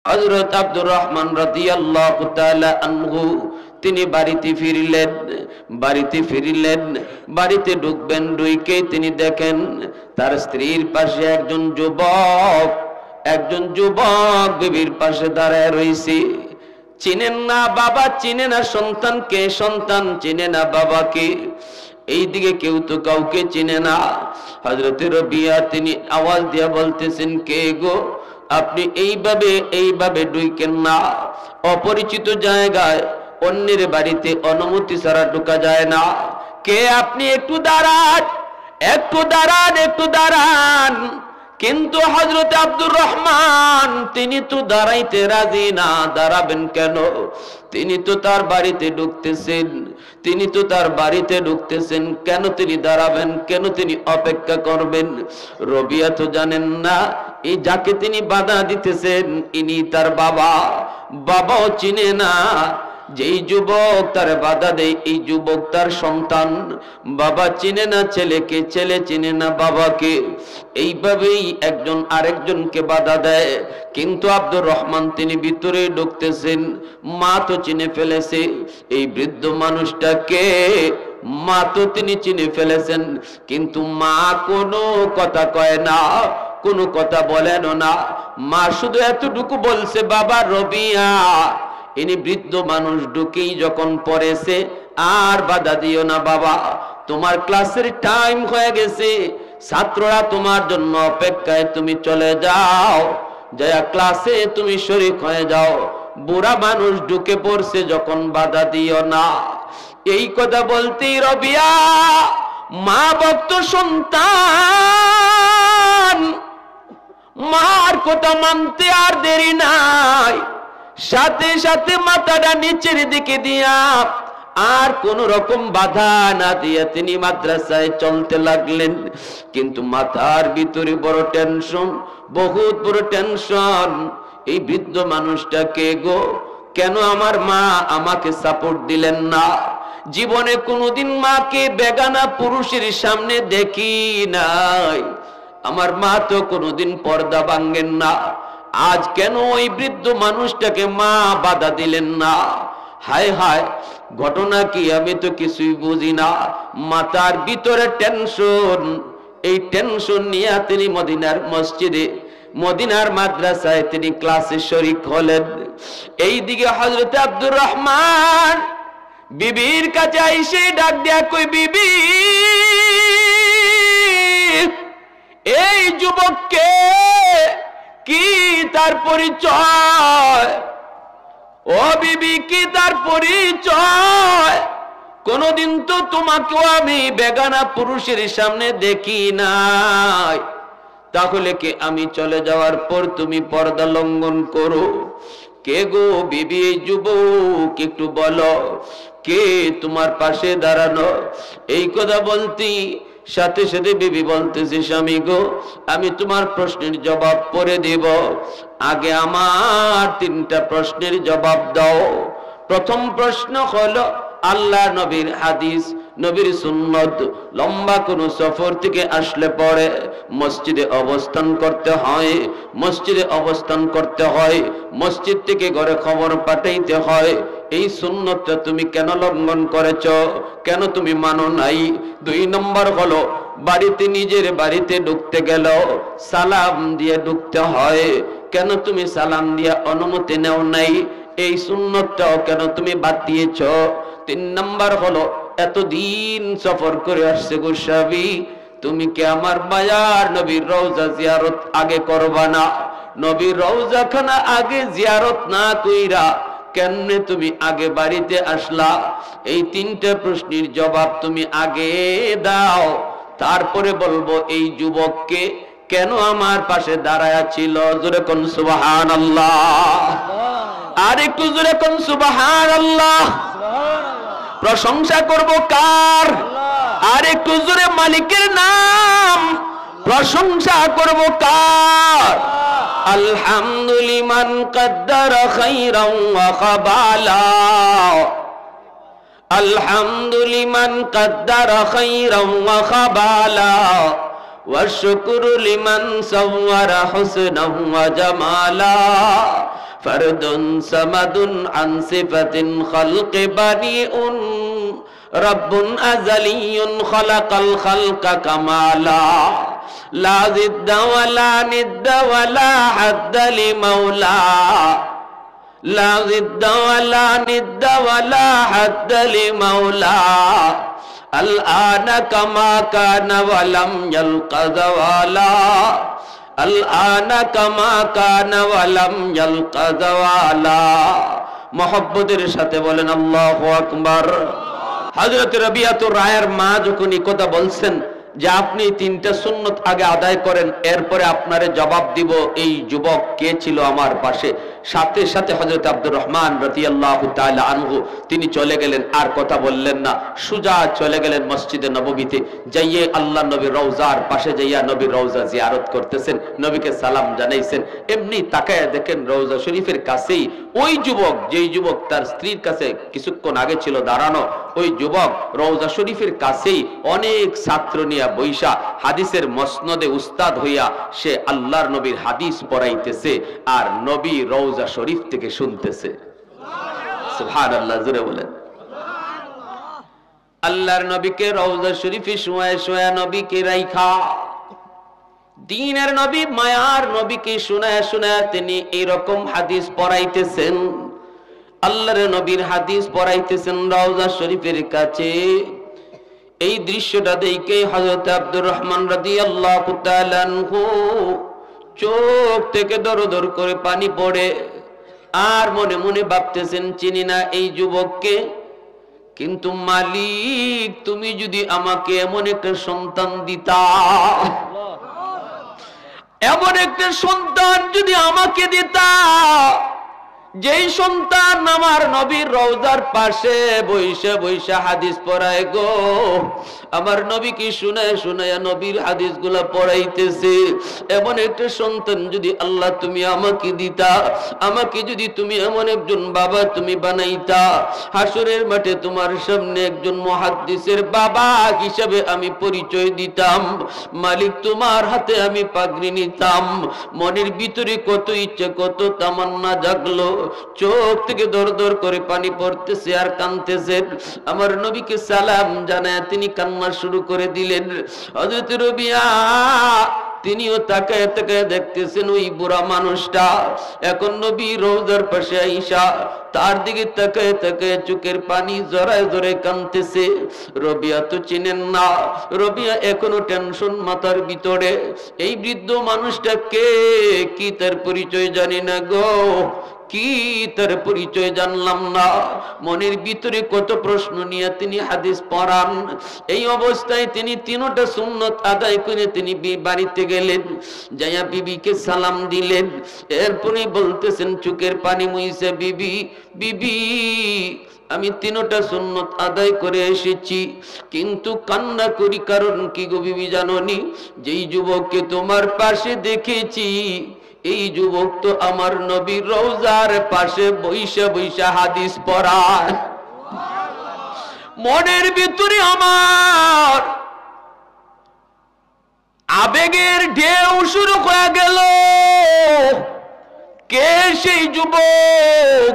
হযরত আব্দুর রহমান রাদিয়াল্লাহু তাআলা আনহু তিনি বাড়িতে ফিরলেন, বাড়িতে ঢুকবেন, ঢুকে তিনি দেখেন তার স্ত্রীর পাশে একজন যুবক বিবির পাশে দাঁড়ায় রয়েছে। চিনেন না বাবা, চিনে না সন্তানকে, সন্তান চিনে না বাবাকে, এইদিকে কেউ তো কাউকে চিনে না। হযরত রবিয়া তিনি আওয়াজ দিয়া বলতেছেন, কে গো? আপনি এইভাবে ঢুকেন না, অপরিচিত জায়গায় অন্যের বাড়িতে অনুমতি ছাড়া ঢোকা যায় না। কে আপনি? একটু দাঁড়ান। কিন্তু হযরত আব্দুর রহমান তিনি তো দাঁড়াইতে রাজি না। দাঁড়াবেন কেন? তিনি তো তার বাড়িতে ঢুকতেছেন, কেন তিনি দাঁড়াবেন? কেন তিনি অপেক্ষা করবেন? রবিয়া তো জানেন না এই যাকে তিনি বাধা দিতেছেন ইনি তার বাবাও চিনে না। যেই যুবক তার বাধা দেয় এই যুবক তার সন্তান। বাবা চিনে না ছেলেকে, ছেলে চিনে না বাবাকে। এইভাবেই একজন আরেকজনকে বাধা দেয়। কিন্তু আব্দুর রহমান তিনি ভিতরে ঢুকতেছেন, মা তো চিনে ফেলেছে এই বৃদ্ধ মানুষটাকে, মা তো তিনি চিনে ফেলেছেন, কিন্তু মা কোনো কথা কয় না, কোনো কথা বলেন না। মা শুধু এতটুকু বলছে, বাবা রবিয়া, ইনি বৃদ্ধ মানুষ ঢুকেই যখন পড়েছে, আর বাধা দিও না বাবা, তোমার ক্লাসের টাইম হয়ে গেছে, ছাত্ররা তোমার জন্য অপেক্ষায়, তুমি চলে যাও, যা ক্লাসে তুমি শরীক হয়ে যাও। বুড়া মানুষ ঢুকে পড়ছে যখন, বাধা দিও না। এই কথা বলতেই রবিয়া মা ভক্ত সন্তান, মার কথা মানতে আর দেরি নাই, সাথে সাথে মাথাটা নিচের দিকে দিয়া আর কোন রকম বাধা না দিয়ে তিনি মাদ্রাসায় চলতে লাগলেন। কিন্তু মাথার ভিতরে বড় টেনশন, বহুত বড় টেনশন। এই বৃদ্ধ মানুষটা কে গো? কেন আমার মা আমাকে সাপোর্ট দিলেন না? জীবনে কোনোদিন মাকে বেগানা পুরুষের সামনে দেখি নাই, আমার মা তো কোনোদিন পর্দা ভাঙেন না, আজ কেন ওই বৃদ্ধ মানুষটাকে মা বাধা দিলেন না? হায় হায়, ঘটনা কি আমি তো কিছুই বুঝি না। মাথার ভিতরে টেনশন, এই টেনশন নিয়ে তিনি মদিনার মাদ্রাসায় তিনি ক্লাসে শরীক হলেন। এইদিকে হযরত আব্দুর রহমান বিবির কাছে এসে ডাক দেয়া, কই বিবি, এই যুবককে কি তার পরিচয়? ও বিবি, কি তার পরিচয়? কোনদিন তো তোমাকেও আমি বেগানা পুরুষের সামনে দেখি নাই, তাহলে কি আমি চলে যাওয়ার পর তুমি পর্দা লঙ্ঘন করো? কে গো বিবি এই যুবক, একটু বলো কে তোমার পাশে দাঁড়ানো? এই কথা বলতি সাথে সাথে বিবি বলতেছে, স্বামী গো, আমি তোমার প্রশ্নের জবাব পরে দেব, আগে আমার 3টা প্রশ্নের জবাব দাও। প্রথম প্রশ্ন হলো, আল্লাহ নবীর হাদিস, নবীর সুন্নত, লম্বা কোন সফর থেকে আসলে পরে মসজিদে অবস্থান করতে হয়, মসজিদ থেকে ঘরে খবর পাঠাইতে হয়, এই সুন্নতটা তুমি কেন লঙ্ঘন করেছ? কেন তুমি মানো নাই? 2 নম্বর হলো, নিজের বাড়িতে ঢুকতে গেল সালাম দিয়ে ঢুকতে হয়, কেন তুমি সালাম দিয়ে অনুমতি নেও নাই? এই সুন্নতটাও কেন তুমি বাদ দিয়েছ? 3 নম্বর হলো, এতদিন সফর করে আসছে গোস্বামী, তুমি কি আমার মায়ার নবীর রওজা জিয়ারত আগে করবা না? নবীর রওজা খানা আগে জিয়ারত না কইরা কেমনে তুমি আগে বাড়িতে আসলা? এই 3টা প্রশ্নের জবাব তুমি আগে দাও, তারপরে বলবো এই যুবককে কেন আমার পাশে দাঁড়ায়া ছিল। জোরে কোন সুবহানাল্লাহ, আর একটু জোরে কোন সুবহানাল্লাহ। প্রশংসা করব কার? আর একটু জোরে মালিকের নাম। প্রশংসা করব কার? আলহামদুলিমান কদ্দারা খাইরান ওয়া খাবালা, আলহামদুলিমান কদ্দারা খাইরান ওয়া খাবালা, والشكر لمن صور حسنه وجمالا فرد صمد عن صفة خلق بريء رب أزلي خلق الخلق كمالا لا ضد ولا ند ولا حد لمولا لا ضد ولا ند ولا حد لمولا الآن كما كان ولم يلق زوالا الآن كما كان ولم يلق زوالا محبতের সাথে বলেন আল্লাহু আকবার। হযরত রবিয়াতুর রায়ের মা যখন এই কথা বলছেন যে আপনি তিনটা সুন্নত আগে আদায় করেন, এরপরে আপনারে জবাব দিব এই যুবক কে ছিল আমার পাশে, সাথে সাথে হযরত আব্দুর রহমান রাদিয়াল্লাহু তাআলা আনহু তিনি চলে গেলেন, আর কথা বললেন না, সুজা চলে গেলেন মসজিদে নববীতে, যাইয়ে আল্লাহ নবীর রওজার পাশে যাইয়া নবীর রওজা জিয়ারত করতেছেন, নবীকে সালাম জানাইছেন। এমনি তাকায় দেখেন রওজা শরীফের কাছেই ওই যুবক, যেই যুবক তার স্ত্রীর কাছে কিছুক্ষণ আগে ছিল দাঁড়ানো, ওই যুবক রওজা শরীফের কাছেই অনেক ছাত্র নিয়ে বৈশা হাদিসের মসনদে উস্তাদ হইয়া সে আল্লাহর নবীর হাদিস পড়াইতেছে আর নবী রওজা শরীফ থেকে শুনতেছে। সুবহানাল্লাহ, জোরে বলেন। আল্লাহর নবীকে রওজা শরীফে শুয়ে শুয়ে নবীকে রাইখা, দ্বীনের নবী মায়ার নবীকে শুনায় শুনায় তিনি এরকম হাদিস পড়াইতেছেন, আল্লাহর নবীর হাদিস পড়াইতেছেন রওজা শরীফের কাছে। এই দৃশ্যটা দেখে হযরত আব্দুর রহমান রাদিয়াল্লাহু তাআলা আনহু চোখ থেকে দর দর করে পানি পড়ে, আর মনে মনে ভাবতেছেন চিনি না এই যুবককে, কিন্তু মালিক তুমি যদি আমাকে এমন একটা সন্তান দিতা, এমন একটা সন্তান যদি আমাকে দিতা, যেই সন্তান আমার নবীর রওজার পাশে বইসা বইসা হাদিস পড়ায় গো, আমার নবীকে শুনায় শুনায় নবীর হাদিসগুলা পড়াইতেছে, এমন একটা সন্তান যদি আল্লাহ তুমি আমাকে দিতা, আমাকে যদি তুমি এমন একজন বাবা তুমি বানাইতা, হাসরের মাঠে তোমার সামনে একজন মুহাদ্দিসের বাবা হিসাবে আমি পরিচয় দিতাম, মালিক তোমার হাতে আমি পাগড়ি নিতাম। মনের ভিতরে কত ইচ্ছে কত তামান্না জাগলো, চোখ থেকে দর দর করে পানি পড়তেছে আর কাঁদতেছেন। আমার নবীকে সালাম জানায় তিনি কান্না শুরু করে দিলেন। হযরত রবিয়া তিনিও তাকায় তাকায় দেখতেছেন ওই বুড়া মানুষটা এখন নবী রওজার পাশে আইসা তার দিকে তাকায় তাকায় চোখের পানি জড়ায় জড়ায় কাঁদতেছে। রবিয়া তো চিনেন না, রবিয়া এখনো টেনশন মাথার ভিতরে, এই বৃদ্ধ মানুষটা কে, কি তার পরিচয় জানি না গো, কি তার পরিচয় জানলাম না। মনের ভিতরে কত প্রশ্ন নিয়ে তিনি হাদিস পড়ান। এই অবস্থায় তিনি তিনটা সুন্নত আদায় করে তিনি বাড়িতে গেলেন, যাইয়া বিবিকে সালাম দিলেন। এরপরে বলতেছেন চোখের পানি মুইছে, বিবি বিবি আমি তিনটা সুন্নত আদায় করে এসেছি, কিন্তু কান্না করি কারণ কি গো বিবি জানোনি, যেই যুবককে তোমার পাশে দেখেছি এই যুবক তো আমার নবীর রওজার পাশে বইসা বইসা হাদিস পড়ায়। মনের ভিতরে আমার আবেগের ঢেউ শুরু হয়ে গেল, কে সেই যুবক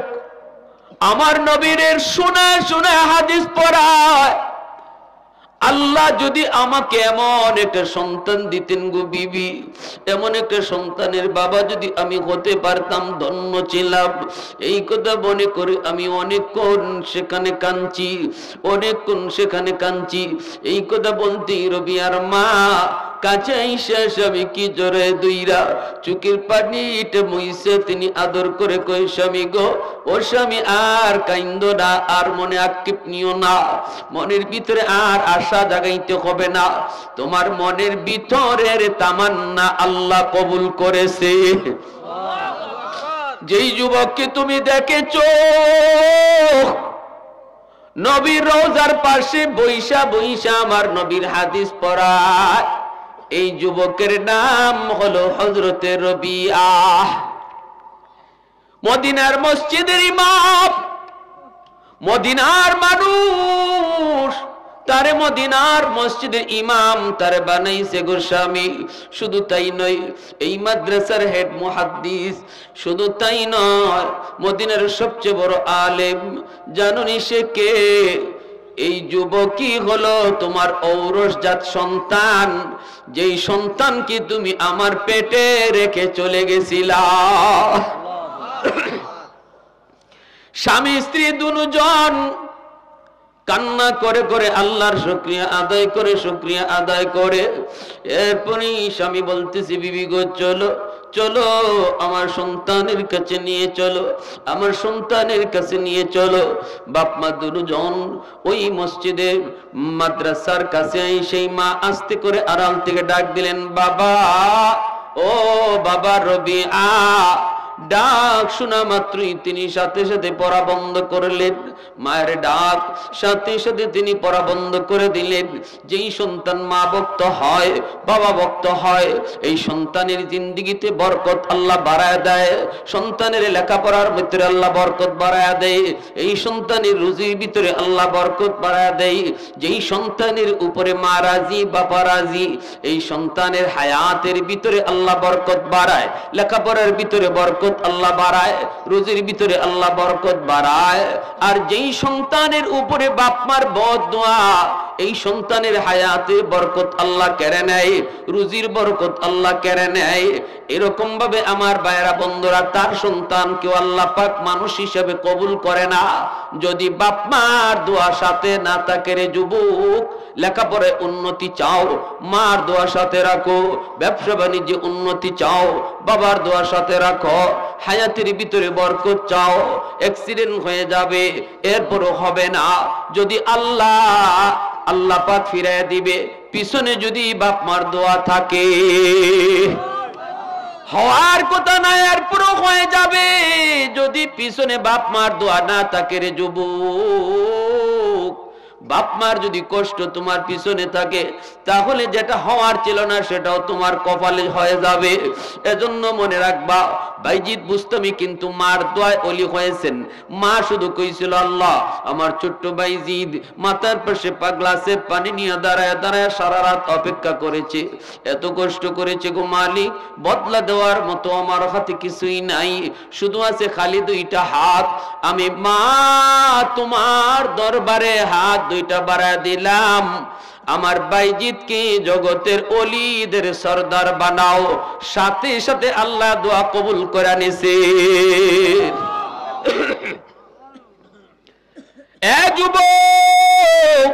আমার নবীর শোনায় শোনায় হাদিস পড়ায়। আল্লাহ যদি আমাকে এমন একটা সন্তান দিতেন গো বিবি, এমন একটা সন্তানের বাবা যদি আমি হতে পারতাম ধন্য ছিলাম। এই কথা মনে করে আমি অনেকক্ষণ সেখানে কাঁদছি, অনেকক্ষণ সেখানে কাঁদছি। এই কথা বলতেই রবিয়ার মা কাছে আইসা স্বামীকে জড়ায় দইরা চোখের পানিটা মুইছে তিনি আদর করে কই, স্বামী গো ও স্বামী আর কাইন্দো না, আর মনে আক্ষেপ নিও না, মনের ভিতরে আর আশা জাগাইতে হবে না, তোমার মনের ভিতরের তামান্না আল্লাহ কবুল করেছে। যেই যুবককে তুমি দেখেছো নবীর রওজার পাশে বইসা বইসা আমার নবীর হাদিস পড়ায়, এই যুবকের নাম হলো হযরতে রবিয়া, মদিনার মসজিদের ইমাম। মদিনার মানুষ তারে মদিনার মসজিদের ইমাম তারে বানাইছে গোস্বামী। শুধু তাই নয়, এই মাদ্রাসার হেড মুহাদ্দিস। শুধু তাই নয়, মদিনার সবচেয়ে বড় আলেম। জানুনি সে কে? এই যুবকই হলো তোমার ঔরসজাত সন্তান, যেই সন্তান কি তুমি আমার পেটে রেখে চলে গেছিলা। স্বামী স্ত্রী দুজন কান্না করে করে আল্লাহর শুকরিয়া আদায় করে, শুকরিয়া আদায় করে। এরপরই স্বামী বলতেছি, বিবি গো চলো চলো, আমার সন্তানের কাছে নিয়ে চলো, আমার সন্তানের কাছে নিয়ে চলো। বাপ মা দুজন ওই মসজিদে মাদ্রাসার কাছে সেই মা আস্তে করে আড়াল থেকে ডাক দিলেন, বাবা, ও বাবা রবিআ। ডাক শোনা মাত্রই তিনি সাথে সাথে পড়া বন্ধ করলেন। মায়ের ডাক সাথে সাথে তিনি পড়া বন্ধ করে দিলেন। যেই সন্তান মা ভক্ত হয়, বাবা ভক্ত হয়, এই সন্তানের জিন্দেগিতে বরকত আল্লাহ বাড়ায় দেয়। সন্তানের লেখাপড়ার ভিতরে আল্লাহ বরকত বাড়ায় দেয়। এই সন্তানের রুজির ভিতরে আল্লাহ বরকত বাড়ায় দেয়। যেই সন্তানের উপরে মা রাজি, বাবা রাজি, এই সন্তানের হায়াতের ভিতরে আল্লাহ বরকত বাড়ায়। লেখাপড়ার ভিতরে বরকত আল্লাহ বাড়ায়, রুজির ভিতরে আল্লাহ বরকত বাড়ায়। আর যেই সন্তানের উপরে বাপ মার বদদুয়া, এই সন্তানের হায়াতে বরকত আল্লাহ কেড়ে নেয়, রুজির বরকত আল্লাহ কেড়ে নেয়। এরকম ভাবে আমার ভাইয়েরা বন্ধুরা, তার সন্তানকেও আল্লাহ পাক মানুষ হিসেবে কবুল করে না যদি বাপ মার দোয়া সাথে না থাকে। রে যুবক, লেখাপড়ায় উন্নতি চাও, মার দোয়া সাথে রাখো। ব্যবসা বাণিজ্যে উন্নতি চাও, বাবার দোয়া সাথে রাখো। হায়াতের ভিতরে বরকত চাও, অ্যাক্সিডেন্ট হয়ে যাবে, এরপরও হবে না। যদি আল্লাহ পাক ফিরাইয়া দিবে, পিছনে যদি বাপ মার দোয়া থাকে। হওয়ার কথা না, এরপরও হয়ে যাবে যদি পিছনে বাপ মার দোয়া না থাকে। রে যুবক, বাপ মার যদি কষ্ট তোমার পিছনে থাকে, তাহলে যেটা হওয়ার ছিল না সেটাও তোমার কপালে হয়ে যাবে। এজন্য মনে রাখবা, বাইজিদ বুস্তামি কিন্তু মার দোয়ায় ওলি হয়েছেন। মা শুধু কইছিল, আল্লাহ, আমার ছোট্ট বাইজিদ মাথার পাশে গ্লাসে পানি নিয়ে দাঁড়ায় দাঁড়ায় সারা রাত অপেক্ষা করেছে, এত কষ্ট করেছে গো মালিক, বদলা দেওয়ার মতো আমার হাতে কিছুই নাই, শুধু আছে খালি দুইটা হাত। আমি মা তোমার দরবারে হাত দুইটা বাড়ায় দিলাম, আমার বাইজিদকে জগতের ওলিদের সরদার বানাও। সাথে সাথে আল্লাহ দোয়া কবুল করে নিছে। এ যুবক,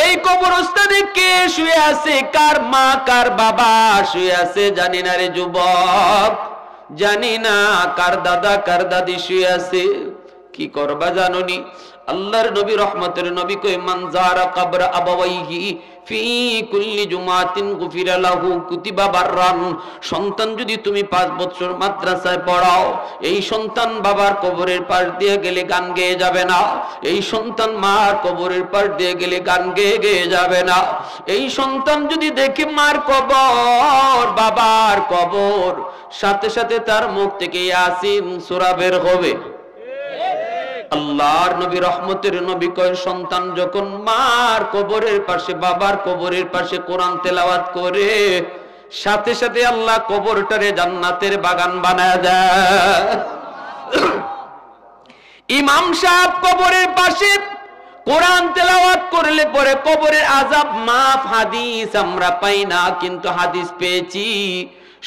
এই কবরস্থানে কে শুয়ে আছে, কার মা কার বাবা শুয়ে আছে জানি না। রে যুবক, জানি না কার দাদা কার দাদি শুয়ে আছে। কি করবা জানোনি? আল্লাহর নবী রহমতের নবী কই, মান যারা কবর আবাওয়াইহি ফি কুল্লি জুমাতিন গুফিরা লাহু কুতিবা বাররান। সন্তান যদি তুমি 5 বছর মাদ্রাসায় পড়াও, এই সন্তান বাবার কবরের পাশ দিয়ে গেলে গান গেয়ে যাবে না। এই সন্তান মার কবরের পাশ দিয়ে গেলে গান গেয়ে গেয়ে যাবে না। এই সন্তান যদি দেখে মার কবর, বাবার কবর, সাথে সাথে তার মুখ থেকে ইয়াসিন সূরা বের হবে। আল্লাহর নবী রহমতের নবী কয়, সন্তান যখন মার কবরের পাশে, বাবার কবরের পাশে কোরআন তেলাওয়াত করে, সাথে সাথে আল্লাহ কবরটারে জান্নাতের বাগান বানায় দেয়। ইমাম সাহেব কবরের পাশে কোরআন তেলাওয়াত করলে পরে কবরের আযাব মাফ। হাদিস আমরা পাই না, কিন্তু হাদিস পেয়েছি,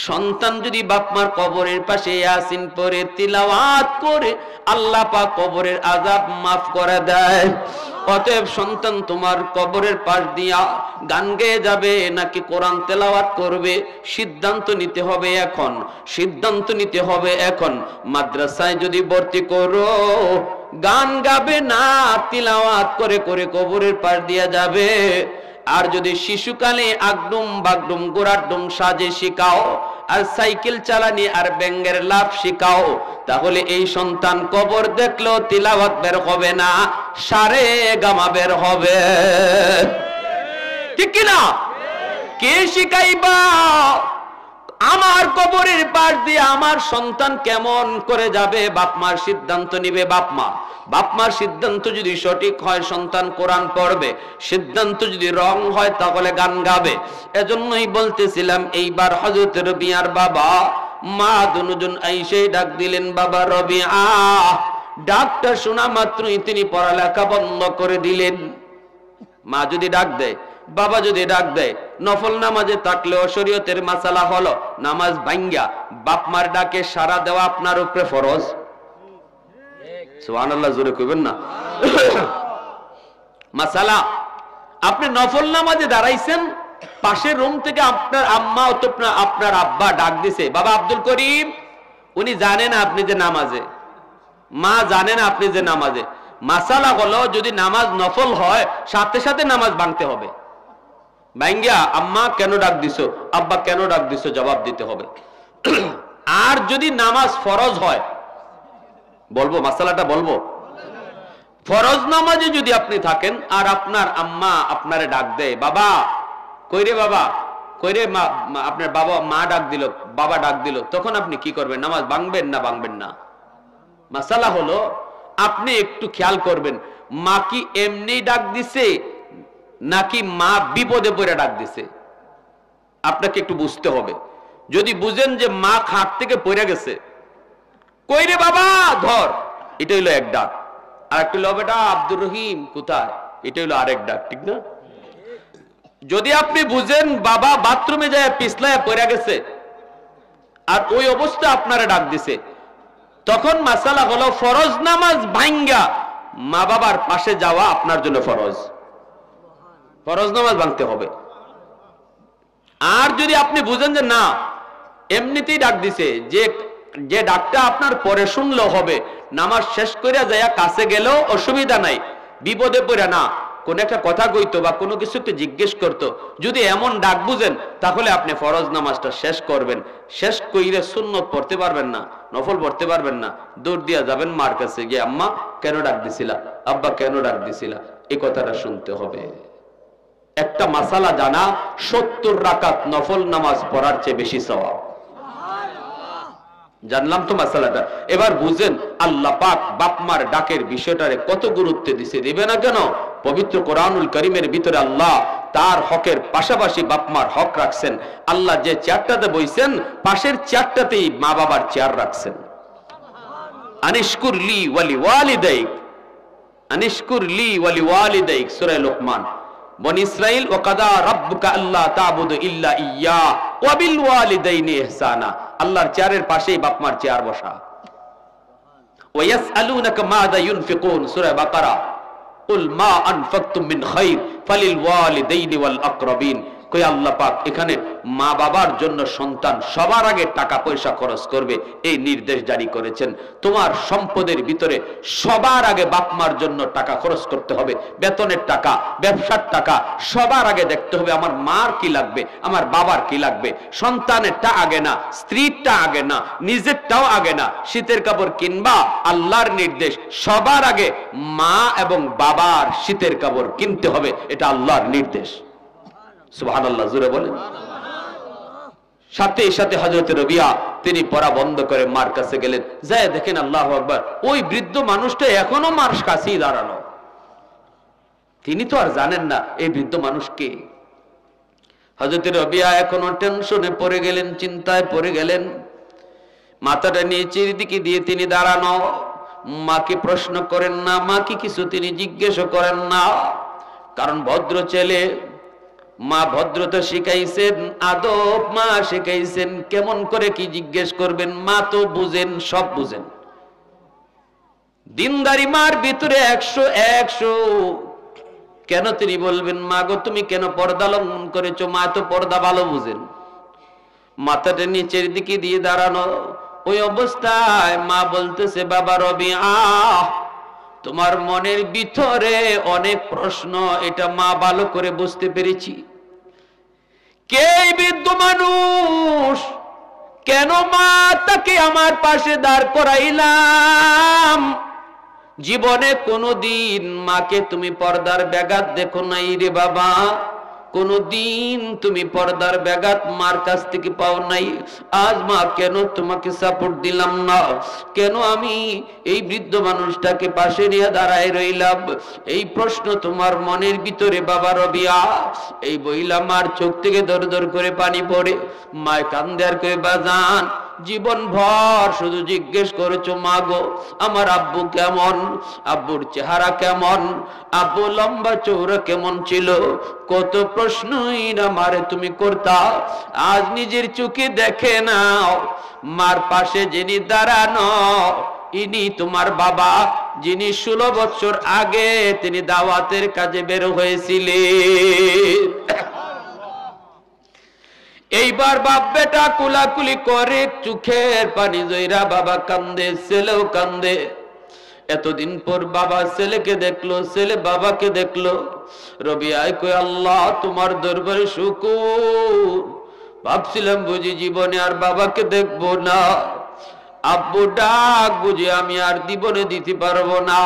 সন্তান যদি বাপমার কবরের পাশে ইয়াসিন পড়ে তিলাওয়াত করে, আল্লাহ পাক কবরের আযাব মাফ করে দেয়। অতএব সন্তান তোমার কবরের পাশ দিয়া গান গেয়ে যাবে নাকি কোরআন তেলাওয়াত করবে, সিদ্ধান্ত নিতে হবে এখন, সিদ্ধান্ত নিতে হবে এখন। মাদ্রাসায় যদি ভর্তি করো, গান গাবে না, তিলাওয়াত করে করে কবরের পাশ দিয়া যাবে। আর যদি শিশুকালে আগডুম বাগডুম গোড়াডুম সাজে শিখাও, আর সাইকেল চালানি আর ব্যাঙ্গের লাভ শিখাও, তাহলে এই সন্তান কবর দেখলেও তিলাওয়াত বের হবে না, সারে গামা বের হবে। ঠিক কিনা? কে শিখাইবা? আমার কবরের পাশ দিয়ে আমার সন্তান কেমন করে যাবে? বাপ মার সিদ্ধান্ত নিবে বাপ মা। বাপ মার সিদ্ধান্ত যদি সঠিক হয় সন্তান কোরআন পড়বে, সিদ্ধান্ত যদি রং হয় তাহলে গান গাবে। এজন্যই বলতেছিলাম এইবার হযরত রবিয়ার বাবা মা দুজন আইসেই ডাক দিলেন, বাবা রবিয়া। ডাকটা শোনা মাত্রই তিনি পড়ালেখা বন্ধ করে দিলেন। মা যদি ডাক দেয়, বাবা যদি ডাক দেয়, নফল নামাজে থাকলেও শরীয়তের মাসালা হলো নামাজ ভাঙ্গা বাপ মার ডাকে সাড়া দেওয়া আপনার উপরে ফরজ। সুবহানাল্লাহ, জোরে কইবেন না। মাসালা, আপনি নফল নামাজে দাঁড়াইছেন, পাশের রুম থেকে আপনার আম্মা অথবা আপনার আব্বা ডাক দিছে, বাবা আব্দুল করিম। উনি জানেন আপনি যে নামাজে, মা জানেন আপনি যে নামাজে। মাসালা হলো যদি নামাজ নফল হয় সাথে সাথে নামাজ ভাঙতে হবে। ভাঙ্গিয়া আম্মা কেন ডাক দিছো, আব্বা কেন ডাক দিছো জবাব দিতে হবে। আর যদি নামাজ ফরজ হয়, বলবো মাসালাটা বলবো, ফরজ নামাজে যদি আপনি থাকেন আর আপনার আম্মা আপনারে ডাক দেয়, বাবা কইরে, বাবা কইরে, মা আপনার বাবা মা ডাক দিল, বাবা ডাক দিল, তখন আপনি কি করবেন? নামাজ ভাঙবেন না ভাঙবেন না? মাসালা হলো আপনি একটু খেয়াল করবেন, মা কি এমনি ডাক দিছে নাকি মা বিপদে পড়ে ডাক দিছে? আপনাকে একটু বুঝতে হবে। যদি বুঝেন যে মা খাট থেকে পড়ে গেছে, কইরে বাবা ধর, এটা হইলো এক ডাক। আর একটা হলো বেটা আব্দুর রহিম কোথায়, এটা হইলো আরেক ডাক, ঠিক না? যদি আপনি বুঝেন বাবা বাথরুমে যায় পিছলায় পড়ে গেছে আর ওই অবস্থা আপনারা ডাক দিছে, তখন মাসালা হলো ফরজ নামাজ ভাঙ্গা মা বাবার পাশে যাওয়া আপনার জন্য ফরজ। ফরজ নামাজ ভাঙতে হবে। আর যদি আপনি বুঝেন যে না এমনিতেই ডাক দিছে, যে ডাকটা আপনার পরে শুনলেও হবে, নামাজ শেষ করে যাইয়া কাছে গেলেও অসুবিধা নাই, বিপদে পড়ে না কোন একটা কথা কইতো বা কোনো কিছু একটু জিজ্ঞেস করতো, যদি এমন ডাক বুঝেন তাহলে আপনি ফরজ নামাজটা শেষ করবেন। শেষ কইরে সুন্নত পড়তে পারবেন না, নফল পড়তে পারবেন না, দৌড় দিয়া যাবেন মার কাছে গিয়ে, আম্মা কেন ডাক দিছিলা, আব্বা কেন ডাক দিছিলা, এই কথাটা শুনতে হবে। একটা মাসালা জানা 70 রাকাত নফল নামাজ পড়ার চেয়ে বেশি সওয়াব। জানলাম তো মাসালাটা। এবার বুঝেন আল্লাহ পাক বাপমার ডাকের বিষয়টারে কত গুরুত্ব দিছে। দিবে না কেন? পবিত্র কোরআনুল কারীমের ভিতরে আল্লাহ তার হকের পাশাপাশি বাপমার হক রাখছেন। আল্লাহ যে চেয়ারটাতে বইছেন পাশের চেয়ারটাতেই মা বাবার চেয়ার রাখছেন। আনিশকুর লি ওয়ালি ওয়ালিদাইক, আনিশকুর লি ওয়ালি ওয়ালিদাইক, সূরা লোকমান। বনি ইসরাইল ওয়াকাদা রাব্বুকা আল্লা তা'বুদু ইল্লা ইয়্যা ওয়া বিল ওয়ালিদাইনি ইহসানা। আল্লাহর চেয়ারের পাশেই বাপমার চেয়ার বসা। ওয়া ইয়াসআলুনাকা মাযা ইউনফিকুন, সূরা বাকারা। কুল মা আনফাকতুম মিন খায়র ফালিল ওয়ালিদাইনি ওয়াল আকরাবিন। কই আল্লাহ পাক এখানে মা বাবার জন্য সন্তান সবার আগে টাকা পয়সা খরচ করবে এই নির্দেশ জারি করেছেন। তোমার সম্পদের ভিতরে সবার আগে বাপ মার জন্য টাকা খরচ করতে হবে। বেতনের টাকা, ব্যবসার টাকা, সবার আগে দেখতে হবে আমার মার কি লাগবে, আমার বাবার কি লাগবে। সন্তানেরটা আগে না, স্ত্রীরটা আগে না, নিজেরটাও আগে না। শীতের কাপড় কিনবা, আল্লাহর নির্দেশ সবার আগে মা এবং বাবার শীতের কাপড় কিনতে হবে, এটা আল্লাহর নির্দেশ। সুবহানাল্লাহ, জোরে বলেন। সাথে সাথে হযরত রবিয়া তিনি পড়া বন্ধ করে মার কাছে গেলেন। যায় দেখেন আল্লাহু আকবার, ওই বৃদ্ধ মানুষটা এখনো মার কাছেই দাঁড়ানো। তিনি তো আর জানেন না এই বৃদ্ধ মানুষকে। হযরত রবিয়া এখনো টেনশনে পড়ে গেলেন, চিন্তায় পড়ে গেলেন। মাথাটা নিচের দিকে দিয়ে তিনি দাঁড়ানো। মাকে প্রশ্ন করেন না, মাকে কিছু তিনি জিজ্ঞেস করেন না, কারণ ভদ্র ছেলে। মা ভদ্রতা শিখাইছেন, আদব মা শিখাইছেন, কেমন করে কি জিজ্ঞেস করবেন মা তো বুঝেন, সব বুঝেন। দিনদারি মার ভিতরে 100 কেন তিনি বলবেন মা গো তুমি কেন পর্দা লঙ্ঘন করেছো? মা তো পর্দা ভালো বুঝেন। মাথাটা নিচের দিকে দিয়ে দাঁড়ানো। ওই অবস্থায় মা বলতেছে, বাবা রবিয়া তোমার মনের ভিতরে অনেক প্রশ্ন, এটা মা ভালো করে বুঝতে পেরেছি। কে বৃদ্ধ মানুষ, কেন মা তাকে আমার পাশে দাঁড় করাইলাম? জীবনে কোনোদিন মাকে তুমি পর্দার ব্যাঘাত দেখো নাই রে বাবা। কোনদিন তুমি পর্দার ব্যাঘাত মার কাছ থেকে পাও নাই। আজ মা কেন তোমাকে সাপোর্ট দিলাম না, কেন আমি এই বৃদ্ধ মানুষটাকে পাশে নিয়ে দাঁড়ায় রইলাম, এই প্রশ্ন তোমার মনের ভিতরে বাবা রবিয়া। এই বইলা মার চোখ থেকে দর দর করে পানি পড়ে। মায় কান্দে আর কই বাজান জীবন ভর শুধু জিজ্ঞেস করেছো মা গো আমার আব্বু কেমন, আব্বুর চেহারা কেমন, আব্বু লম্বা চৌড়া কেমন ছিল, কত প্রশ্নই না মারে তুমি করতা। আজ নিজের চোখে দেখে নাও মার পাশে যিনি দাঁড়ানো ইনি তোমার বাবা, যিনি 16 বছর আগে তিনি দাওয়াতের কাজে বের হয়েছিলেন। এইবার বাপ বেটা কুলাকুলি করে চোখের পানি জইরা বাবা কান্দে, ছেলেও কান্দে। এতদিন পর বাবা ছেলেকে দেখলো, ছেলে বাবাকে দেখলো। রবিআই কই আল্লাহ তোমার দরবারে শুকর, ভাবছিলাম বুঝি জীবনে আর বাবাকে দেখবো না, আব্বু ডাক বুঝি আমি আর জীবনে দিতে পারবো না।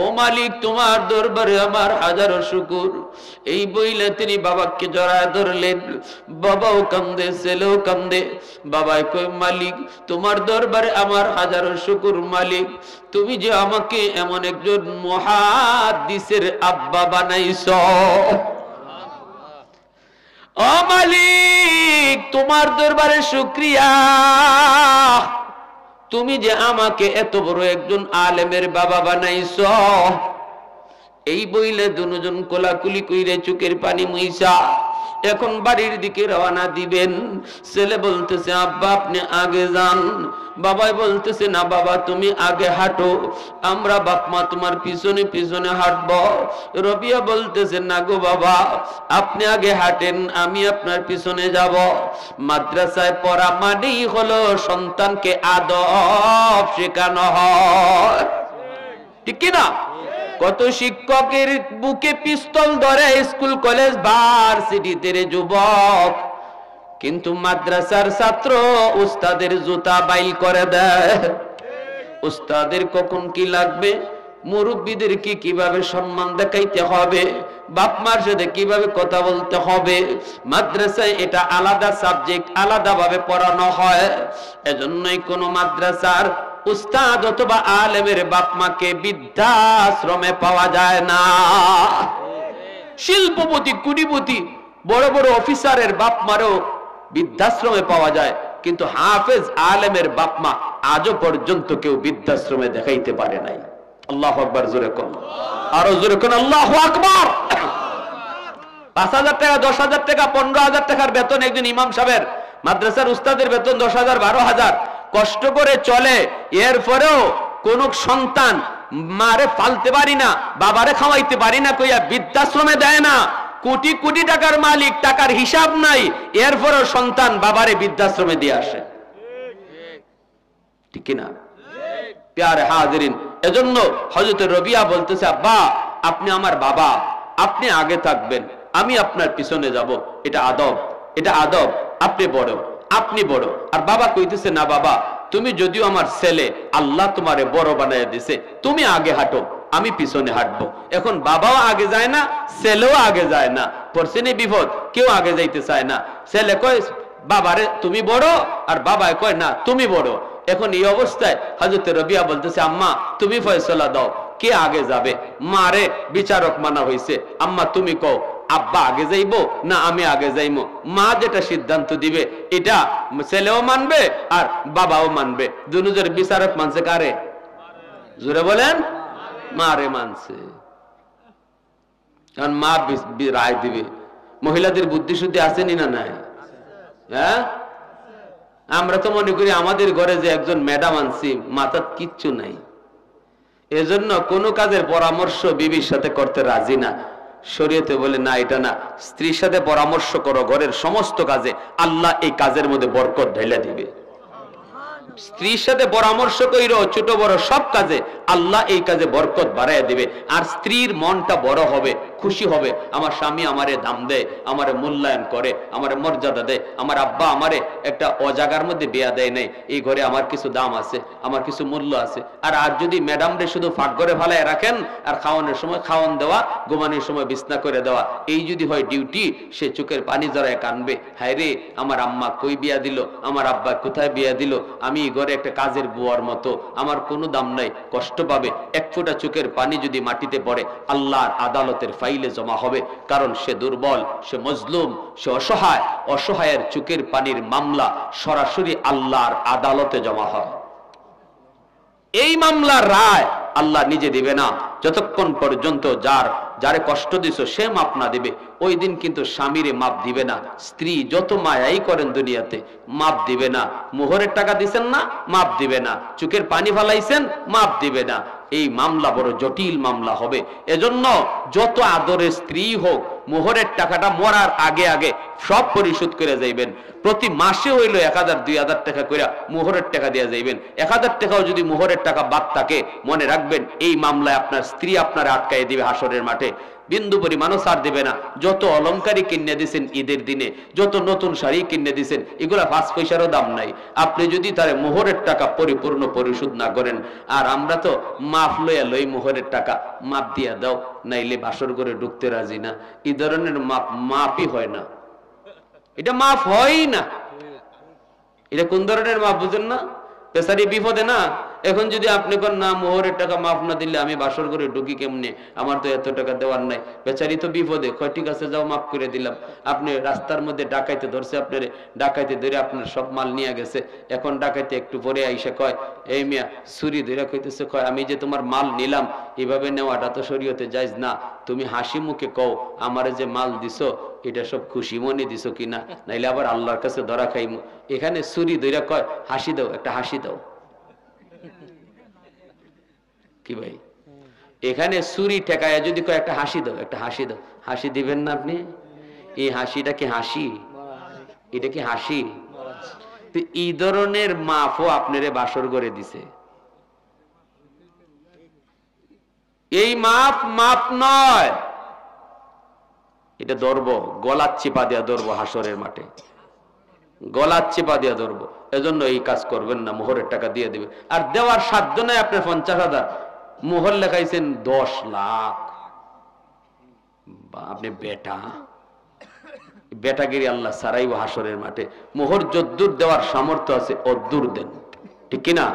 ও মালিক তোমার দরবারে আমার হাজারো শুকর। এই বইলে তিনি বাবাকে জড়ায় ধরলেন। বাবাও কান্দে, ছেলেও কান্দে। বাবাই কই মালিক তোমার দরবারে আমার হাজারো শুকর মালিক, তুমি যে আমাকে এমন একজন মুহাদ্দিসের আব্বা বানাইছো। ও মালিক তোমার দরবারে শুকরিয়া, তুমি যে আমাকে এত বড় একজন আলেমের বাবা বানাইছো। এই বইলে দুজন কোলাকুলি কইরে চোখের পানি মুইসা এখন বাড়ির দিকে রওনা দিবেন। ছেলে বলতেছে আব্বা আপনি আগে যান, বাবাই বলতেছে না বাবা তুমি আগে হাঁটো, আমরা বাপ মা তোমার পিছনে পিছনে হাঁটবো। রবিয়া বলতেছে না গো বাবা আপনি আগে হাঁটেন, আমি আপনার পিছনে যাব। মাদ্রাসায় পড়া মানেই হলো সন্তানকে আদব শেখানো হয়, ঠিক কিনা? কত শিক্ষকের বুকে পিস্তল ধরে স্কুল কলেজ ভার্সিটিতে যুবক, কিন্তু মাদ্রাসার ছাত্র উস্তাদের জুতা বাইল করে দেয়। উস্তাদের কখন কি লাগবে, মুরব্বীদের কি কিভাবে সম্মান দেখাইতে হবে, বাপ মার সাথে কিভাবে কথা বলতে হবে, মাদ্রাসায় এটা আলাদা সাবজেক্ট, আলাদা ভাবে পড়ানো হয়। এজন্যই কোন মাদ্রাসার উস্তাদ অথবা আলেমের বাপ মাকে বৃদ্ধাশ্রমে পাওয়া যায় না। শিল্পপতি কুটিপতি বড় বড় অফিসারের বাপ মারও বৃদ্ধাশ্রমে পাওয়া যায়, কিন্তু হাফেজ আলেমের বাপ মা আজও পর্যন্ত কেউ বৃদ্ধাশ্রমে দেখাইতে পারে নাই। আল্লাহু আকবার, জোরে কোন, আরো জোরে কোন আল্লাহু আকবার। 5,000 টাকা 10,000 টাকা 15,000 টাকার বেতন একজন ইমাম সাহেবের, মাদ্রাসার উস্তাদের বেতন 10,000 12,000, কষ্ট করে চলে। এরপরেও কোন সন্তান মারে পালতে পারি না, বাবারে খাওয়াইতে পারি না কইয়া বৃদ্ধাশ্রমে দেয় না। কোটি কোটি টাকার মালিক, টাকার হিসাব নাই, এরপরেও সন্তান বাবারে বৃদ্ধাশ্রমে দিয়ে আসে, ঠিক না? প্যারে হাজিরিন, এজন্য হযরত রবিয়া বলতেছে আব্বা আপনি আমার বাবা, আপনি আগে থাকবেন, আমি আপনার পিছনে যাব। এটা আদব, এটা আদব। আপনি বড়, আপনি বড়। আর বাবা কইতেছে না বাবা তুমি যদিও আমার ছেলে, আল্লাহ তোমারে বড় বানায় দিছে, তুমি আগে হাঁটো, আমি পিছনে হাঁটবো। এখন বাবাও আগে যায় না, ছেলেও আগে যায় না, পড়ছেনি বিপদ, কেউ আগে যাইতে চায় না। ছেলে কয় বাবারে তুমি বড়, আর বাবায় কয় না তুমি বড়। এখন এই অবস্থায় হযরত রবিয়া বলতেছে আম্মা তুমি ফয়সালা দাও, কে আগে যাবে? মারে বিচারক মানা হইছে, আম্মা তুমি কও আব্বা আগে যাইবো না আমি আগে যাইবো? মা যেটা সিদ্ধান্ত দিবে এটা ছেলেও মানবে আর বাবাও মানবে। দুজনের বিচারক মানছে কারে? জোরে বলেন, মারে মানছে। কারণ মা রায় দিবে। মহিলাদের বুদ্ধি শুদ্ধি আসেনি না নাই? হ্যাঁ, আমরা তো মনে করি আমাদের ঘরে যে একজন ম্যাডাম আনছি মাথার কিচ্ছু নাই, এজন্য কোনো কাজের পরামর্শ বিবির সাথে করতে রাজি না। শরীয়তে বলে না, এটা না, স্ত্রীর সাথে পরামর্শ করো ঘরের সমস্ত কাজে, আল্লাহ এই কাজের মধ্যে বরকত ঢেলে দিবে। স্ত্রীর সাথে পরামর্শ কইরো ছোট বড় সব কাজে, আল্লাহ এই কাজে বরকত বাড়াইয়া দিবে। আর স্ত্রীর মনটা বড় হবে, খুশি হবে, আমার স্বামী আমারে দাম দেয়, আমারে মূল্যায়ন করে, আমারে মর্যাদা দেয়, আমার আব্বা আমারে একটা অজাগার মধ্যে বিয়া দেয় নাই, এই ঘরে আমার কিছু দাম আছে, আমার কিছু মূল্য আছে। আর যদি ম্যাডাম রে শুধু ফাঁক ঘরে ফালায় রাখেন আর খাওয়ানোর সময় খাওয়ান দেওয়া, ঘুমানোর সময় বিছনা করে দেওয়া, এই যদি হয় ডিউটি, সে চোখের পানি জড়ায় কানবে, হায় রে আমার আম্মা কই বিয়া দিল, আমার আব্বা কোথায় বিয়া দিল, আমি ঘরে একটা কাজের বুয়ার মতো, আমার কোনো দাম নাই, কষ্ট পাবে। এক ফোঁটা চোখের পানি যদি মাটিতে পড়ে আল্লাহর আদালতের ফাইলে জমা হবে, কারণ সে দুর্বল, সে মজলুম, সে অসহায়। অসহায়ের চোখের পানির মামলা সরাসরি আল্লাহর আদালতে জমা হয়। এই মামলার রায় আল্লাহ নিজে দিবে না যতক্ষণ পর্যন্ত যারে কষ্ট দিছো সে মাপ না দিবে, ওই দিন কিন্তু স্বামীরে মাপ দিবে না। স্ত্রী যত মায়াই করেন দুনিয়াতে, মাপ দিবে না। মোহরের টাকা দিছেন না, মাপ দিবে না। চোখের পানি ফালাইছেন, মাপ দিবে না। এই মামলা বড় জটিল মামলা হবে। এজন্য যত আদরের স্ত্রী হোক, মোহরের টাকাটা মরার আগে আগে সব পরিশোধ করে যাইবেন। প্রতি মাসে হইলো 1000-2000 টাকা করে মোহরের টাকা দিয়ে যাইবেন। 1000 টাকাও যদি মোহরের টাকা বাদ থাকে, মনে রাখবেন এই মামলায় আপনার স্ত্রী আপনার আটকায় দিবে হাসরের মাঠে। বিন্দু পরিমাণও ছাড় দিবে না। যত অলংকারী কিনে দিছেন ঈদের দিনে, যত নতুন শাড়ি কিনে দিছেন, এগুলা 5 পয়সারও দাম নাই আপনি যদি তার মোহরের টাকা পরিপূর্ণ পরিশোধ না করেন। আর আমরা তো মাফ লইয়া লই মোহরের টাকা, মাপ দিয়া দাও, নাইলে বাসর করে ঢুকতে রাজি না। এই ধরনের মাপই হয় না, এটা মাফ হয় না। এটা কোন ধরনের মাপ বুঝেন না? পেশারি বিপদে না। এখন যদি আপনি কোন না মোহরের টাকা মাফ না দিলে আমি বাসর করে ঢুকি কেমনে, আমার তো এত টাকা দেওয়ার নাই, বেচারি তো বিপদে। কয় ঠিক আছে যাও, মাফ করে দিলাম। আপনি রাস্তার মধ্যে ডাকাইতে ধরছে, আপনার ডাকাইতে ধরে আপনার সব মাল নিয়ে গেছে। এখন ডাকাইতে একটু পরে আইসা কয়, এই মিয়া ছুরি ধরে কইতেছে, কয় আমি যে তোমার মাল নিলাম, এভাবে নেওয়াটা তো শরীয়তে জায়েজ না। তুমি হাসি মুখে কও আমারে যে মাল দিছো এটা সব খুশি মনে দিছো কিনা, নাইলে আবার আল্লাহর কাছে ধরা খাইমু। এখানে ছুরি ধরে কয় হাসি দাও, একটা হাসি দাও। কি ভাই, এখানে ছুরি ঠেকায় যদি কয় একটা হাসি দাও, একটা হাসি দাও, হাসি দিবেন না আপনি? এই হাসিটা কি হাসি? এটা কি হাসি? তো এই ধরনের মাফও আপনারে বাসর করে দিছে। এই মাপ নয়, এটা ধরবো, গলার চেপা দিয়া ধরবো হাসরের মাঠে, গলার চেপা দিয়া ধরবো। এজন্য এই কাজ করবেন না, মোহরের টাকা দিয়ে দিবে। আর দেওয়ার সাধ্য নাই আপনার 50,000, মোহর লেখাইছেন 10 লাখ। আপনি বেটাগিরি আল্লাহ সারাইব হাসরের মাঠে। মোহর যদ্দুর দেওয়ার সামর্থ্য আছে অদ্দুর দেন, ঠিক কিনা?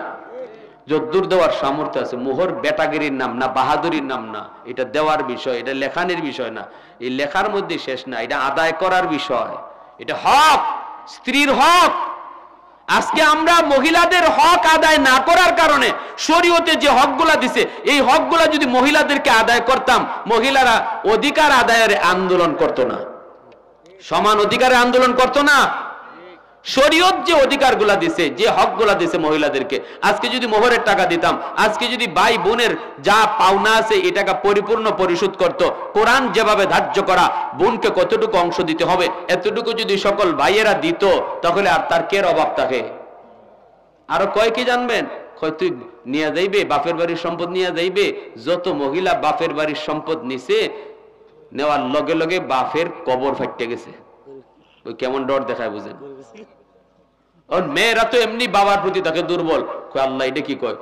যদ্দুর দেওয়ার সামর্থ্য আছে। মোহর বেটাগিরির নাম না, বাহাদুরির নাম না। এটা দেওয়ার বিষয়, এটা লেখানের বিষয় না। এই লেখার মধ্যে শেষ না, এটা আদায় করার বিষয়। এটা হক, স্ত্রীর হক। আজকে আমরা মহিলাদের হক আদায় না করার কারণে শরীয়তে যে হকগুলা দিছে, এই হকগুলা যদি মহিলাদেরকে আদায় করতাম, মহিলারা অধিকার আদায়ের আন্দোলন করতো না, সমান অধিকারের আন্দোলন করতো না। শরীয়ত যে অধিকারগুলা দিছে, যে হকগুলা দিছে মহিলাদেরকে, আজকে যদি মোহরের টাকা দিতাম, আজকে যদি ভাই বোনের যা পাওনা আছে এই টাকা পরিপূর্ণ পরিশোধ করত, কোরআন যেভাবে ধার্য করা বোনকে কতটুকু অংশ দিতে হবে এতটুকু যদি সকল ভাইয়েরা দিত, তাহলে আর তার কের অভাব থাকে? আরো কয় কি জানবেন? কয় তুই নিয়ে যাইবে বাপের বাড়ির সম্পদ, নিয়ে যাইবে। যত মহিলা বাপের বাড়ির সম্পদ নিছে, নেওয়ার লগে লগে বাপের কবর ফাটতে গেছে। ওই কেমন ডর দেখায় বুঝেন? মেয়েরা তো এমনি বাবার প্রতি তাকে দুর্বল। আল্লাহ এটা কি কয়?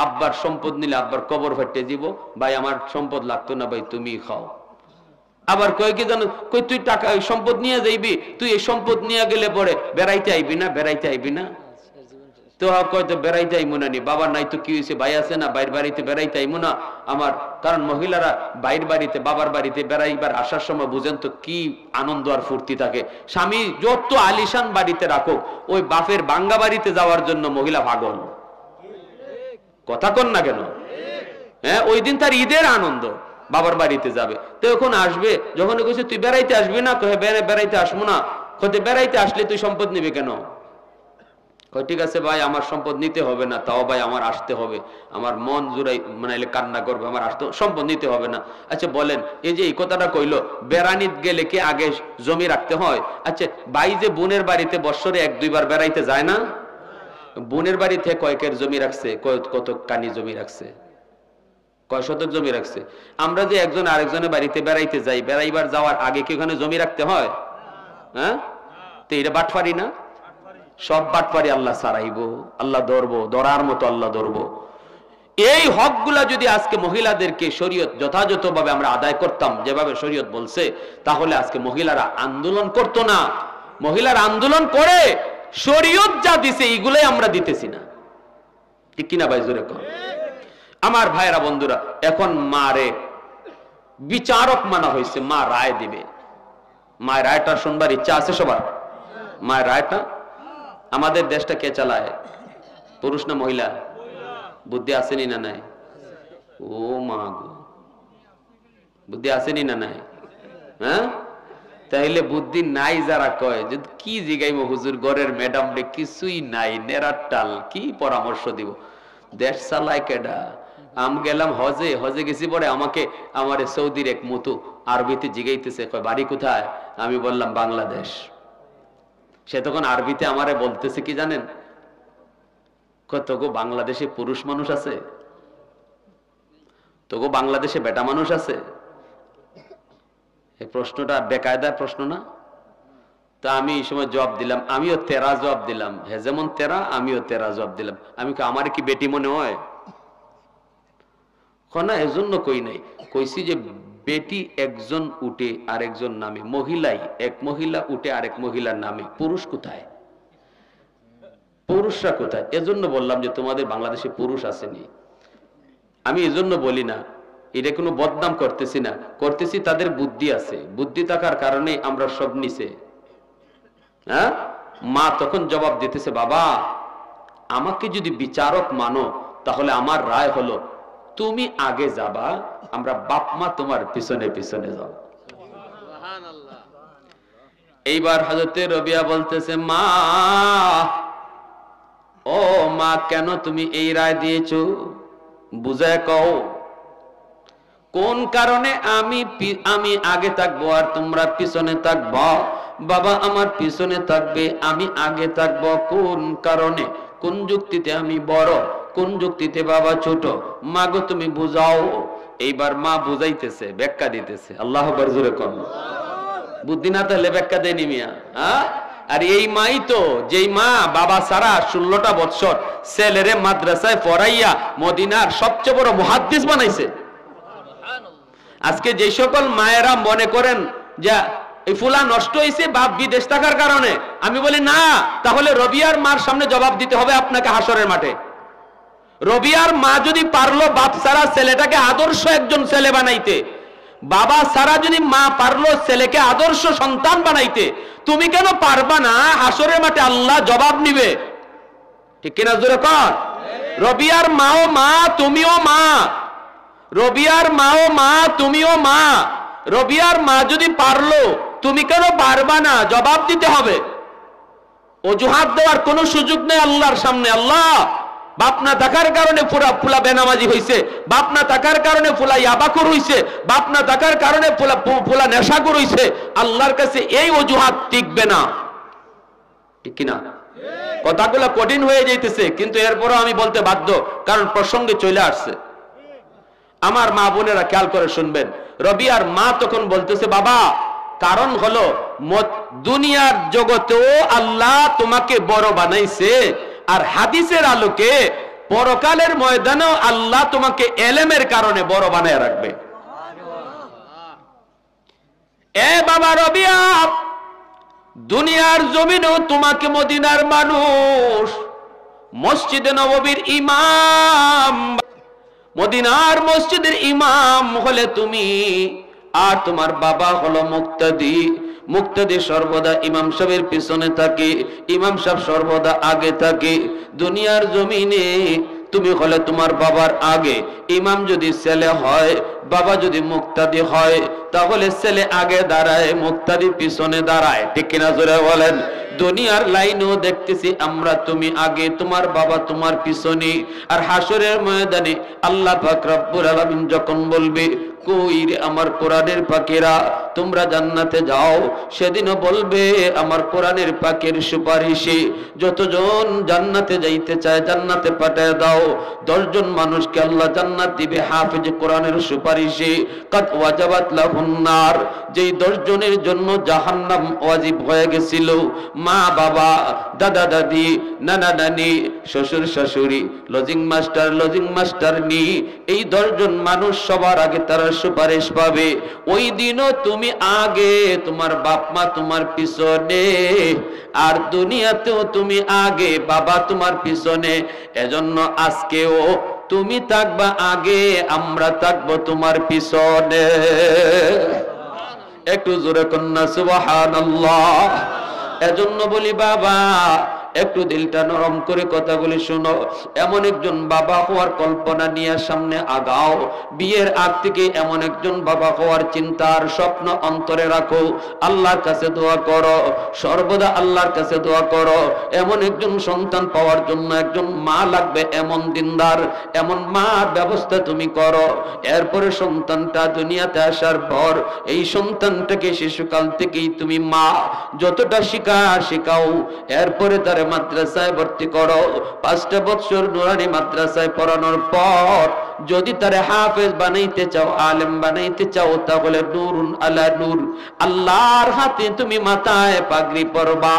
আব্বার সম্পদ নিলে আব্বার কবর ফাটতে দিব, ভাই আমার সম্পদ লাগতো না, ভাই তুমি খাও। আবার কয় কি জানো, কই তুই টাকা সম্পদ নিয়ে যাইবি, তুই এই সম্পদ নিয়ে গেলে পরে বেড়াইতে আইবি না, বেড়াইতে আইবি না। তো কয় তো বেড়াইতে আইমু না নি, বাবার নাই তো কি হয়েছে, ভাই আছে না, বাইরের বাড়িতে বেড়াইতে আইমু না আমার। কারণ মহিলারা বাইরের বাড়িতে বাবার বাড়িতে বেড়াইবার আসার সময় বুঝেন তো কি আনন্দ আর ফুর্তি থাকে। স্বামী যত আলিশান বাড়িতে রাখুক, ওই বাপের বাঙ্গা বাড়িতে যাওয়ার জন্য মহিলা পাগল। কথা কন না কেন? হ্যাঁ, ওই দিন তার ঈদের আনন্দ, বাবার বাড়িতে যাবে। তো এখন আসবে, যখন কইছে তুই বেড়াইতে আসবি না, কহে বেড়াইতে আসবো না। কইতে বেড়াইতে আসলে তুই সম্পদ নিবি কেন? কই ঠিক আছে ভাই, আমার সম্পদ নিতে হবে না, তাও ভাই আমার আসতে হবে, আমার মন জুড়াই মানে কান্না করবে, আমার আসতে সম্পদ নিতে হবে না। আচ্ছা বলেন, এই যে এই কথাটা কইলো, বেড়ানিত গেলে কি আগে জমি রাখতে হয়? আচ্ছা ভাই যে বোনের বাড়িতে বৎসরে 1-2 বার বেড়াইতে যায় না, বোনের বাড়িতে কয়েকের জমি রাখছে, কত কানি জমি রাখছে, কয় শতক জমি রাখছে? আমরা যে একজন আরেকজনের বাড়িতে বেড়াইতে যাই, বেড়াইবার যাওয়ার আগে কি ওখানে জমি রাখতে হয়? হ্যাঁ, তো এটা বাটপারি না? সব বাটপারি আল্লাহ ছাড়াইবো, আল্লাহ ধরবো, ধরার মতো আল্লাহ ধরবো। এই হকগুলা যদি আজকে মহিলাদেরকে শরীয়ত যথাযথভাবে আমরা আদায় করতাম যেভাবে শরীয়ত বলছে, তাহলে আজকে মহিলারা আন্দোলন করতো না। মহিলারা আন্দোলন করে শরীয়ত যা দিছে এইগুলাই আমরা দিতেছি না, ঠিক কিনা ভাই? জোরে কর। আমার ভাইরা বন্ধুরা, এখন মারে বিচারক মানা হয়েছে, মা রায় দিবে। মায়ের রায়টা শুনবার ইচ্ছা আছে সবার? মায়ের রায়টা। আমাদের দেশটা কে চালায়, পুরুষ না মহিলা? বুদ্ধি আসেনি না নাই? ও মা গো, বুদ্ধি আসেনি না নাই? হ্যাঁ, তাইলে বুদ্ধি নাই যারা কয় যে কি জিগাইব হুজুর, ঘরের ম্যাডাম রে কিছুই নাই, নেরার টাল, কি পরামর্শ দিব? দেশ চালায় কেডা? আম গেলাম হজে, হজে গেছি পরে আমাকে আমারে সৌদির এক মতো আরবিতে জিগাইতেছে, কয় বাড়ি কোথায়? আমি বললাম বাংলাদেশ। সে তখন আরবিতে আমারে বলতেছে কি জানেন? তোগো বাংলাদেশে পুরুষ মানুষ আছে? তোগো বাংলাদেশে বেটা মানুষ আছে? এই প্রশ্নটা বেকায়দার প্রশ্ন না? তা আমি এই সময় জবাব দিলাম, আমিও তেরা জবাব দিলাম, হে যেমন তেরা আমিও তেরা জবাব দিলাম। আমি আমার কি বেটি মনে হয়? না, এজন্য কই নাই, কইছি যে বেটি একজন উঠে আরেকজন নামে, মহিলাই এক মহিলা উঠে আরেক মহিলার নামে, পুরুষ কোথায়? পুরুষরা কোথায়? এজন্য বললাম যে তোমাদের বাংলাদেশে পুরুষ আসেনি। আমি এজন্য বলি না, এটা কোনো বদনাম করতেছি না, করতেছি তাদের বুদ্ধি আছে, বুদ্ধি থাকার কারণে আমরা সব নিছে। হ্যাঁ, মা তখন জবাব দিতেছে, বাবা আমাকে যদি বিচারক মানো তাহলে আমার রায় হলো তুমি আগে যাবা, আমরা বাপ মা তোমার পিছনে পিছনে যাও। এইবার হযরতে রবিয়া বলতেছে, মা ও মা, কেন তুমি এই রায় দিয়েছো? বুঝায় কও কোন কারণে আমি আগে থাকবো আর তোমরা পিছনে থাকবো? বাবা আমার পিছনে থাকবে, আমি আগে থাকবো কোন কারণে? কোন যুক্তিতে আমি বড়, কোন যুক্তিতে বাবা ছোট? মা গো তুমি বুঝাও। এইবার মা বুঝাইতেছে, ব্যাখ্যা দিতেছে। আল্লাহু আকবার, জোরে কোন। বুদ্ধি না তাহলে ব্যাখ্যা দেয়নি মিয়া? হ্যাঁ, আর এই মাই তো, যেই মা বাবা সারা 16টা বছর ছেলেরে মাদ্রাসায় পড়াইয়া মদিনার সবচেয়ে বড় মুহাদ্দিস বানাইছে। আজকে যে সকল মায়েরা মনে করেন যে এই ফুলা নষ্ট হয়েছে বাপ বিদেশ থাকার কারণে, আমি বলি না, তাহলে রবিয়ার মার সামনে জবাব দিতে হবে আপনাকে হাসরের মাঠে। রবিয়ার মা যদি পারলো বাপ সারা ছেলেটাকে আদর্শ একজন ছেলে বানাইতে, বাবা সারা যদি মা পারলো ছেলেকে আদর্শ সন্তান বানাইতে, তুমি কেন পারবা না? হাসরের মাঠে আল্লাহ জবাব নিবে, ঠিক কিনা? জোরে কর। রবিয়ার মাও মা, তুমিও মা। রবিয়ার মাও মা, তুমিও মা। রবিয়ার মা যদি পারলো, তুমি কেন পারবা না? জবাব দিতে হবে। অজুহাত দেওয়ার কোনো সুযোগ নেই আল্লাহর সামনে। আল্লাহ বাপ না থাকার কারণে ফুলা বেনামাজি হইছে, বাপ না থাকার কারণে ফুলা ইয়াবাকুর হইছে, বাপ না থাকার কারণে ফুলা নেশাকুর হইছে। আল্লাহর কাছে এই অজুহাত টিকবে না, ঠিক কিনা? কথাগুলো কঠিন হয়ে যাইতেছে, কিন্তু এরপরও আমি বলতে বাধ্য, কারণ প্রসঙ্গে চলে আসছে। আমার মা বোনেরা খেয়াল করে শুনবেন। রবিয়ার মা তখন বলতেছে, বাবা কারণ হলো দুনিয়ার জগতেও আল্লাহ তোমাকে বড় বানাইছে, আর হাদিসের আলোকে পরকালের ময়দানেও আল্লাহ তোমাকে এলেমের কারণে বড় বানায় রাখবে। এ বাবা রবিয়া, দুনিয়ার জমিনেও তোমাকে মদিনার মানুষ মসজিদে নববীর ইমাম, মদিনার মসজিদের ইমাম হলে তুমি, আর তোমার বাবা হলো মুক্তাদি। মুক্তাদি সর্বদা ইমাম সাহেবের পিছনে থাকে, ইমাম সাহেব সর্বদা আগে থাকে। দুনিয়ার জমিনে তুমি হলে তোমার বাবার আগে। ইমাম যদি ছেলে হয়, বাবা যদি মুক্তাদি হয়, তাহলে ছেলে আগে দাঁড়ায়, মুক্তাদি পিছনে দাঁড়ায়, ঠিক কিনা? জোরে বলেন। দুনিয়ার লাইনেও দেখতেছি আমরা তুমি আগে, তোমার বাবা তোমার পিছনে। আর হাসরের ময়দানে আল্লাহ পাক রব্বুল আলামিন যখন বলবে, কই রে আমার কোরআনের পাখিরা, তোমরা জান্নাতে যাও। সেদিনও বলবে আমার কোরআনের পাকের সুপারিশে যতজন জান্নাতে যাইতে চায় জান্নাতে পাঠায় দাও। 10 জন মানুষকে আল্লাহ জান্নাত দিবে হাফেজ কোরআনের সুপারিশে। কাদ ওয়াজাবাত লাহুন নার, যেই 10 জনের জন্য জাহান্নাম ওয়াজিব হয়ে গেছিল, মা বাবা, দাদা দাদি, নানা নানি, শ্বশুর শাশুড়ি, লজিং মাস্টার নি, এই 10 জন মানুষ সবার আগে তারা সুপারিশ পাবে। ওই দিনও তুমি আগে, তোমার বাপ মা তোমার পিছনে, আর দুনিয়াতেও তুমি আগে, বাবা তোমার পিছনে। এজন্য আজকেও তুমি থাকবা আগে, আমরা থাকবো তোমার পিছনে। একটু জোরে কন্যা সুবহানাল্লাহ। এজন্য বলি বাবা, একটু দিলটা নরম করে কথাগুলি শোনো। এমন একজন বাবা হওয়ার কল্পনা নিয়ে সামনে আগাও। বিয়ের আগ থেকে এমন একজন বাবা হওয়ার চিন্তার স্বপ্ন অন্তরে রাখো। আল্লাহর কাছে দোয়া করো, সর্বদা আল্লাহর কাছে দোয়া করো। এমন একজন সন্তান পাওয়ার জন্য একজন মা লাগবে, এমন দিনদার, এমন মার ব্যবস্থা তুমি করো। এরপরে সন্তানটা দুনিয়াতে আসার পর এই সন্তানটাকে শিশুকাল থেকেই তুমি মা যতটা শিখাও, এরপরে তার মাদ্রাসায় ভর্তি করো। 5টা বছর নুরানি মাদ্রাসায় পড়ানোর পর যদি তারে হাফেজ বানাইতে চাও, আলেম বানাইতে চাও, তাহলে নূরুন আলা নূর, আল্লাহর হাতে তুমি মাথায় পাগড়ি পরবা।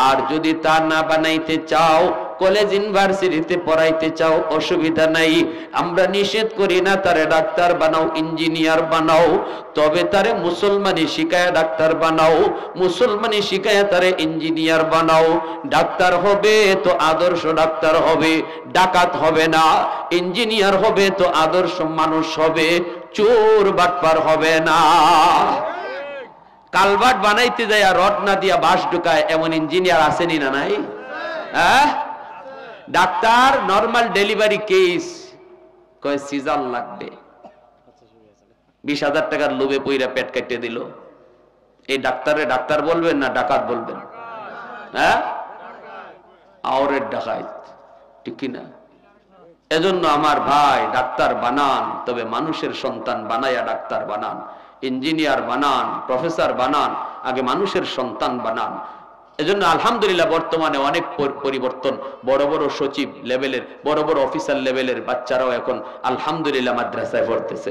আর যদি তা না বানাইতে চাও, কলেজ ইউনিভার্সিটিতে পড়াইতে চাও, অসুবিধা নাই, আমরা নিষেধ করি না। তারে ডাক্তার বানাও, ইঞ্জিনিয়ার বানাও, তবে তারে মুসলমানি শিখায় ডাক্তার বানাও, মুসলমানি শিখায় তারে ইঞ্জিনিয়ার বানাও। ডাক্তার হবে তো আদর্শ ডাক্তার হবে, ডাকাত হবে না। ইঞ্জিনিয়ার হবে তো আদর্শ মানুষ হবে, চোর বাটপার হবে না। কালভার্ট বানাইতে যায় আর রড না দিয়া বাঁশ ঢুকায়, এমন ইঞ্জিনিয়ার আসেনি না নাই? ডাক্তার নরমাল ডেলিভারি কেস কয় সিজার লাগবে, 20,000 টাকার লোভে পইরা পেট কেটে দিল। এই ডাক্তারে ডাক্তার বলবেন না ডাকাত বলবেন? আওরের ডাকাত, ঠিক কিনা? এজন্য আমার ভাই, ডাক্তার বানান, তবে মানুষের সন্তান বানায়া ডাক্তার বানান, ইঞ্জিনিয়ার বানান, প্রফেসর বানান, আগে মানুষের সন্তান বানান। এজন্য আলহামদুলিল্লাহ বর্তমানে অনেক পরিবর্তন। বড় বড় সচিব লেভেলের, বড় বড় অফিসার লেভেলের বাচ্চারাও এখন আলহামদুলিল্লাহ মাদ্রাসায় পড়তেছে।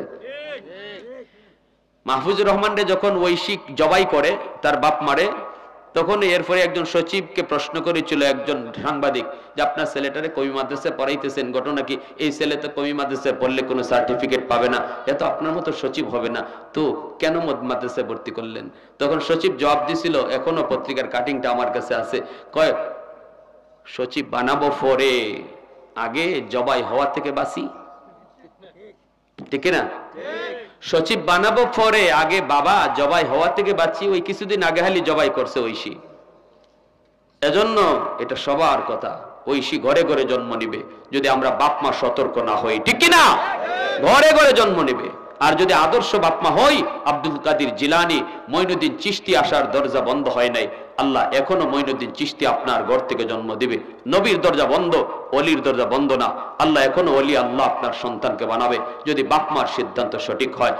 মাহফুজুর রহমানরে যখন ঐশিক জবাই করে তার বাপ মারে, তখন এরপরে একজন সচিবকে প্রশ্ন করেছিল একজন সাংবাদিক যে আপনার ছেলেটারে কবি মাদ্রাসায় পড়াইতেছেন, ঘটনা কি? এই ছেলে তো কবি মাদ্রাসায় পড়লে কোনো সার্টিফিকেট পাবে না, এত আপনার মতো সচিব হবে না, তো কেন মাদ্রাসায় ভর্তি করলেন? তখন সচিব জবাব দিছিল, এখনো পত্রিকার কাটিংটা আমার কাছে আছে, কয় সচিব বানাবো পরে, আগে জবাই হওয়া থেকে বাঁচি, ঠিক না? সচিব বানাবো পরে, আগে বাবা জবাই হওয়া থেকে বাঁচি। ওই কিছুদিন আগে হালি জবাই করছে ঐশী। এজন্য এটা সবার কথা, ঐশী ঘরে ঘরে জন্ম নিবে যদি আমরা বাপ মা সতর্ক না হই, ঠিক কিনা? ঘরে ঘরে জন্ম নিবে। আর যদি আদর্শ বাপমা হই, আব্দুল কাদের জিলানী, মঈনুদ্দিন চিশতি আসার দরজা বন্ধ হয় নাই, আল্লাহ এখনো মঈনুদ্দিন চিশতি আপনার ঘর থেকে জন্ম দিবে। নবীর দরজা বন্ধ, ওলির দরজা বন্ধ না। আল্লাহ এখনো ওলি আল্লাহ আপনার সন্তানকে বানাবে যদি বাপমার সিদ্ধান্ত সঠিক হয়।